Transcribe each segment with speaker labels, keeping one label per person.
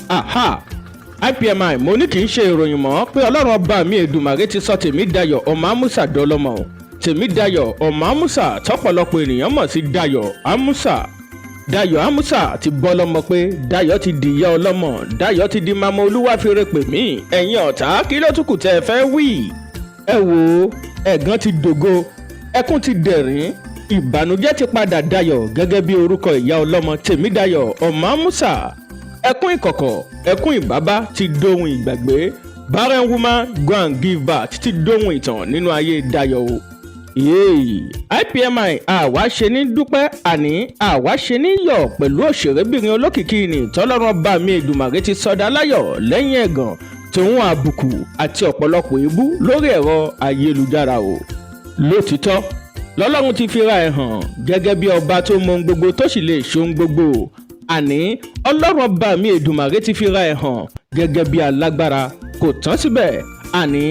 Speaker 1: aha IPMI mo ní kì í ṣe ìròyìn mọ́ pé ọlọ́run ọba mi Èdùmàrè ti sọ Tèmídayọ̀ ọmọ Amusa dọlọ́mọ Tèmídayọ̀ ọmọ Amusa tọ́pọ̀lọpọ̀ ènìyàn mọ̀ sí Dayo Amusa. Dayo Amusa ti bọ́ lọ́mọ pé Dayo ti di ìyá ọlọ́mọ, Dayo ti di mama Oluwafirepemi. Ẹ̀yin ọ̀tá kí ló tún kù tẹ́ ẹ fẹ́ wí? Ẹ wò ẹ̀gàn ti dògo, ẹkún ti dẹ̀rín, ìbànújẹ́ ti padà dayọ̀ gẹ́gẹ́ bí orúkọ ìyá ọlọ́mọ Tèmídayọ̀ ọmọ Amusa. Ẹkún ìkọ̀kọ̀, ẹkún ìbábá ti dohun ìgbàgbé. Barren woman go and give birth ti dohun ìtàn nínú ayé Dayo o. IPMI àwa ṣe ní dúpẹ́ àní àwa ṣe ní yọ̀ pẹ̀lú òṣèrébìnrin olókìkí ni tọ́lọ́run ọba mi Èdùmàrè ti sọdá láyọ̀ lẹ́yìn ẹ̀gàn tòun àbùkù àti ọ̀pọ̀lọpọ̀ èébú lórí ẹ̀rọ ayélujára o. Lótìtọ́ lọ́lọ́run ti fira ẹ̀ hàn gẹ́gẹ́ bí ọba tó mọ ohun gbogbo tó sì lè ṣe ohun gbogbo. Àní ọlọ́run ọba mi Èdùmàrè ti fira ẹ̀ hàn gẹ́gẹ́ bí alágbára. Kò tán síbẹ̀, àní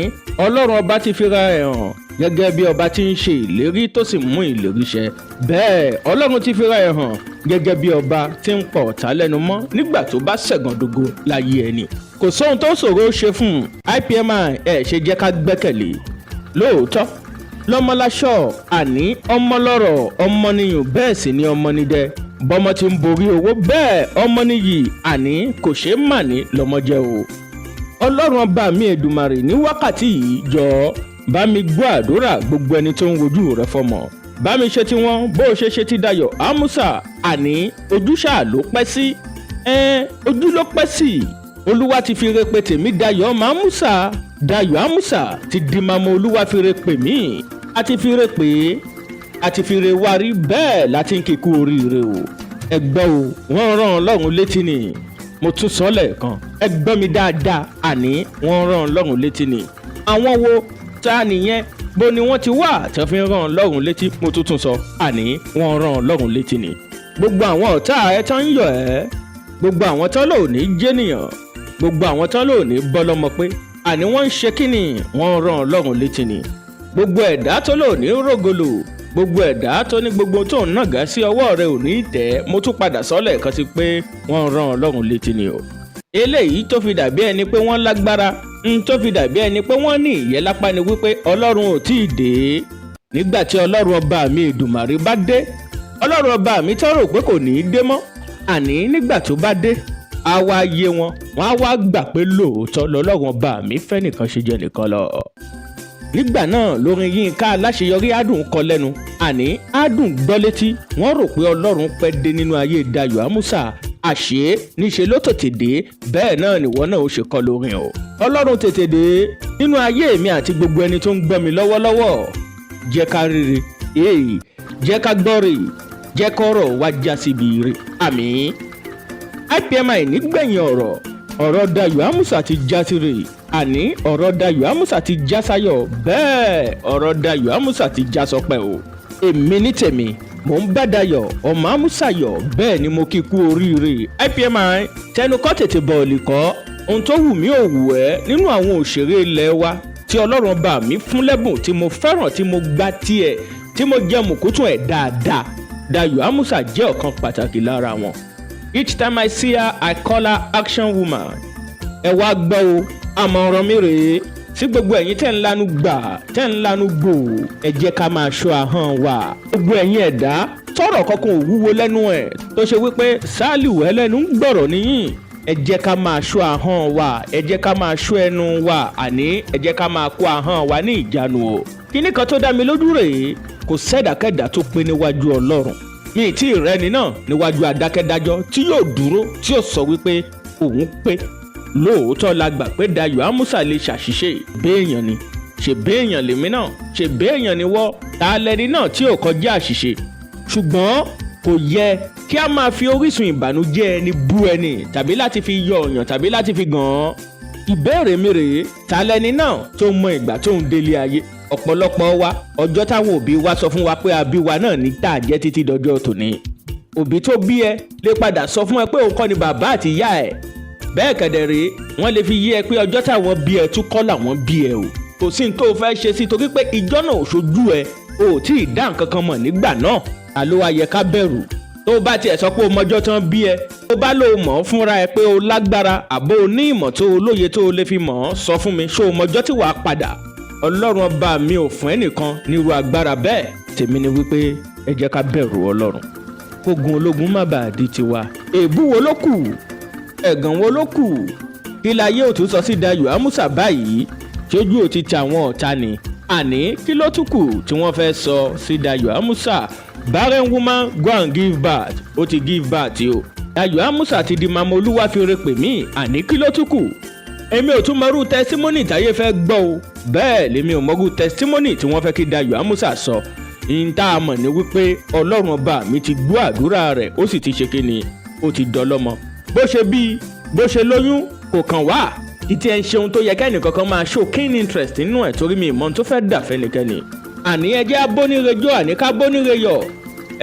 Speaker 1: ọlọ́run ọba ti fira ẹ̀ hàn gẹ́gẹ́ bí ọba tí ń ṣe ìlérí tó sì mú ìlérí ṣẹ. Bẹ́ẹ̀ ọlọ́run ti fira ẹ̀ hàn gẹ́gẹ́ bí ọba tí ń pa ọ̀tá lẹ́nu mọ́ nígbà tó bá ṣẹ̀gàndògo láyé ẹni. Kò sóhun tó ṣòro ṣe fún IPMI ẹ̀ ṣe jẹ́ ká gbẹ́kẹ̀lé. Lóòótọ́ lọ́mọláṣọ àní ọmọlọ́rọ̀ ọmọnìyàn bẹ́ẹ̀ sì ni ọmọnìdẹ. Bọ́mọ ti ń borí owó bẹ́ẹ̀ ọmọnìyì àní kò ṣeé mà ní lọ́mọ jẹ́ o. Ọlọ́run ọba mi Èdùmàrè ní wákàtí yìí jọ̀ọ́ bá mi gbọ́ àdúrà gbogbo ẹni tó ń wojú rẹ fọmọ. Bá mi ṣe tiwọn bó ṣe ṣe ti Dayo Amusa àní ojúṣà ló pẹ́ sí. Ojú ló pẹ́ sí. Olúwa ti fi re pé Tèmídayọ̀ ọmọ Amusa. Dayo Amusa ti di mama Oluwafirepemi. A ti fi re pé a ti fi re wárí bẹ́ẹ̀ láti ń kíkú oríire o. Ẹ gbọ́ o wọ́n rán Ọlọ́run létí ni. Mo tún sọ lẹ́ẹ̀kan ẹ gbọ́ mi dáadáa àní wọ́n rán Ọlọ́run létí ni. Àwọn wo ta nìyẹn bó ni wọ́n ti wà tí wọ́n fi ń rán Ọlọ́run létí? Mo tún sọ àní wọ́n rán Ọlọ́run létí ni. Gbogbo àwọn ọ̀tá ẹ tán ń yọ̀ ẹ́, gbogbo àwọn tán lò ní jẹ́nìyàn, gbogbo àwọn tán lò ní bọ́lọ́mọ pé àní wọ́n ń ṣe kíni wọ́n rán Ọlọ́run létí ni. Gbogbo ẹ̀dá tó lò ní rògolo, gbogbo ẹ̀dá tó ní gbogbo tó ń nàgá sí ọwọ́ rẹ̀ ò ní tẹ̀. Mo tún padà sọ́lẹ̀ kan sí pé wọ́n rán Ọlọ́run létí ni o. Eléyìí tó fi dàbí ẹni pé wọ́n lágbára tó fi dàbí ẹni pé wọ́n ní ìyẹ́ lápá ni wípé Ọlọ́run ò tíì dé. Nígbà tí Ọlọ́run ọba mi Èdùmàrè bá dé, Ọlọ́run ọba mi tó rò pé kò ní í dé mọ́, àní nígbà tó bá dé á wá yé wọn, wọ́n á wá gbà pé lóòótọ́ lọ́lọ́run ọba mi fẹ́ nìkan ṣe jẹ́ nìkan lọ. Nígbà náà lórin Yínká Aláṣeyọrí adùn kọ lẹ́nu, àní adùn gbọ́ létí. Wọ́n rò pé Ọlọ́run pẹ́ dé nínú ayé Dayo Amusa, àṣé níṣe ló tètè dé. Bẹ́ẹ̀ náà nìwọ náà ó ṣe kọ lórin o. Ọlọ́run tètè dé nínú ayé mi àti gbogbo ẹni tó ń gbọ́ mi lọ́wọ́lọ́wọ́. Jẹ́ ká rere, jẹ́ ká gbọ́re, jẹ́ kọ́rọ̀ wá já síbi ire. Àmín. IPMI nígbẹ̀yìn ọ̀rọ̀ Dayo Amusa ti já síre. Àní ọ̀rọ̀ Dayo Amusa ti já sáyọ̀, bẹ́ẹ̀ ọ̀rọ̀ Dayo Amusa ti já sọpẹ́ o. Èmi ní tèmi mò ń bá Dayo ọmọ Amusa yọ̀, bẹ́ẹ̀ ni mo kí kú oríire. IPMI tẹnukọ́ tètè bọ̀ọ̀lì kọ́. Ohun tó wù mí ò wù ẹ́ nínú àwọn òṣèré ilẹ̀ wa tí Ọlọ́run bá mi fún lẹ́bùn tí mo fẹ́ràn tí mo gbá tiẹ̀ tí mo jẹ́ mùkútù ẹ̀ dáadáa. Dayo Amusa jẹ́ ọ̀kan pàtàkì lára wọn. Each time I see her, I call her action woman. Ẹ wá gbọ́ o, àmọ̀ràn mi rèé sí gbogbo ẹ̀yin tẹ́ ń lanu gbà tẹ́ ń lanu gbò, ẹ jẹ́ ká máa ṣọ́ ahọ́n wa. Gbogbo ẹ̀yin ẹ̀dá tọ́rọ̀ kankan ò wúwo lẹ́nu ẹ̀ tó ṣe wípé Sálíù ẹlẹ́nu ń gbọ̀rọ̀ níyìn. Ẹ jẹ́ ká máa ṣọ́ ahọ́n wa, ẹ jẹ́ ká máa ṣọ́ ẹnu wa, àní ẹ jẹ́ ká máa kó ahọ́n wa ní ìjánu o. Kíní kan tó dá mi lójú rèé, kò sẹ́dàkẹ́dà tó pé níwájú Ọlọ́run. Mi tí ìrẹ́ni náà níwájú adákẹ́dájọ́ tí yóò dúró tí yóò sọ wípé òun pé. Lóòótọ́ la gbà pé Dayo Amusa lè ṣàṣìṣe, béèyàn ni, ṣe béèyàn lèmi náà, ṣe béèyàn ni wọ́, ta lẹni náà tí ò kọjá àṣìṣe. Ṣùgbọ́n kò yẹ kí a máa fi orísun ìbànújẹ́ ẹni bú ẹni tàbí láti fi yọ ọ̀yàn tàbí láti fi gàn án. Ìbéèrè mi rèé, ta lẹni náà tó mọ ìgbà tó ń délé ayé? Ọ̀pọ̀lọpọ̀ wa ọjọ́ táwọn òbí wa sọ fún wa pé a bí wa náà ní tá a jẹ́ títí dọjọ́ tòní. Òbí tó bí ẹ lè padà sọ fún ẹ pé òun kọ́ ni bàbá àti ìyá ẹ̀. Bẹ́ẹ̀ kẹ̀dẹ̀ rèé, wọ́n lè fi yé ẹ pé ọjọ́ táwọn bí ẹ tún kọ́ làwọn bí ẹ o. Kò sí ní tó fẹ́ ṣe sí torí pé ìjọ́ náà ò ṣojú ẹ, o ò tí ì dá nǹkan kan mọ̀ nígbà náà. Àló wa yẹ ká bẹ̀rù tó bá tiẹ̀ sọ pé o mọjọ́ tán bí ẹ tó bá lò mọ̀ fúnra ẹ pé o lágbára àbó o ní ìmọ̀ tó o lóye tó o lè fi mọ̀ ọ́ sọ fún mi ṣó o mọjọ́ tí wàá padà. Ọlọ́run ọba mi ò fún ẹnìkan nírú agbára bẹ́ẹ̀. Tèmi ni wípé ẹ jẹ́ ká bẹ̀rù Ọlọ́run kógun ológun má bàa di tiwa. Èébú wo ló kù? Ẹ̀gàn wo ló kù? Kí láyé ò tún sọ sí Dayo Amusa báyìí? Ṣojú ò ti ti àwọn ọ̀tá ni? Àní kí ló tún kù tí wọ́n fẹ́ sọ sí Dayo Amusa? Barren woman go and give birth. Ó ti give birth o. Dayo Amusa ti di mama Oluwafirepemi. Àní kí ló tún kù? Èmi ò tún mọrú testimony táyé fẹ́ gbọ́ o. Bẹ́ẹ̀ lèmi ò mọrú testimony tí wọ́n fẹ́ kí Dayo Amusa sọ. Ìyìn tá a mọ̀ ní wípé Ọlọ́run ọba mi ti gbọ́ àdúrà rẹ̀ ó sì ti ṣe kíni ó ti dọlọ́mọ. Bó ṣe bí bó ṣe lóyún kò kàn wá. Ìtì ẹ̀ ń ṣe ohun tó yẹ kẹ́nìkankan máa show keen interest nínú ẹ̀ torí mi ìmọ̀ tó fẹ́ dà fẹ́nikẹ́ni. Àní ẹjẹ́ abónírejọ́ àní ká bóníreyọ̀.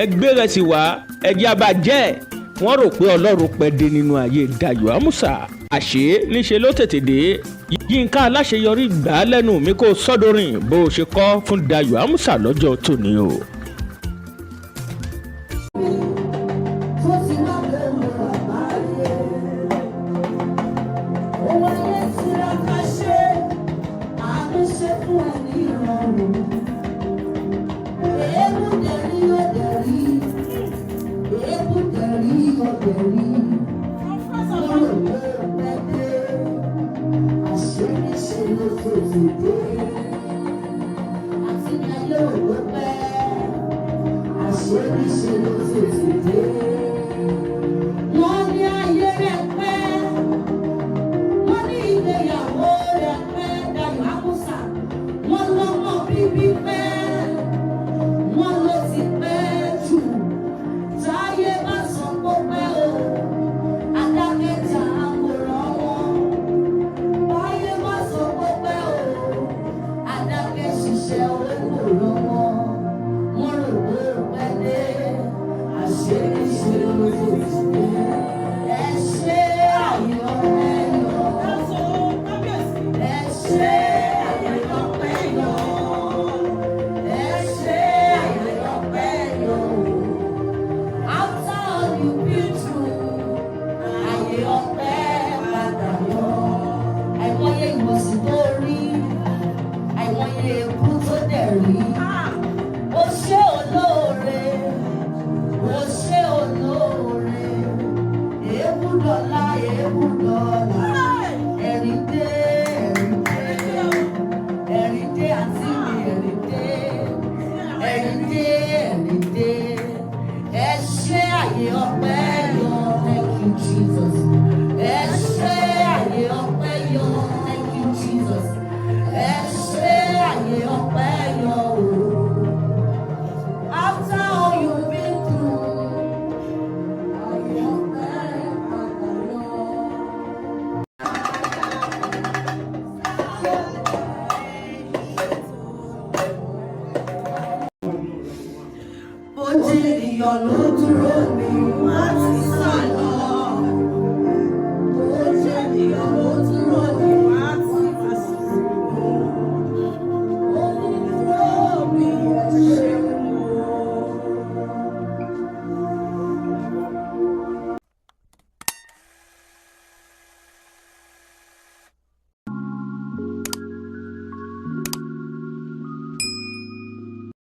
Speaker 1: Ẹgbẹ́ rẹ̀ sì wá ẹjẹ́ abàjẹ́. Wọ́n rò pé Ọlọ́run pẹ́ dé nínú ayé Dayo Amusa. Àṣé níṣe ló tètè dé. Yínká aláṣeyọrí gbà á lẹ́nu mi kó sọ́dọ̀rìn bó o ṣe kọ́ fún Dayo Amusa lọ́jọ́ tòní o.
Speaker 2: Lord.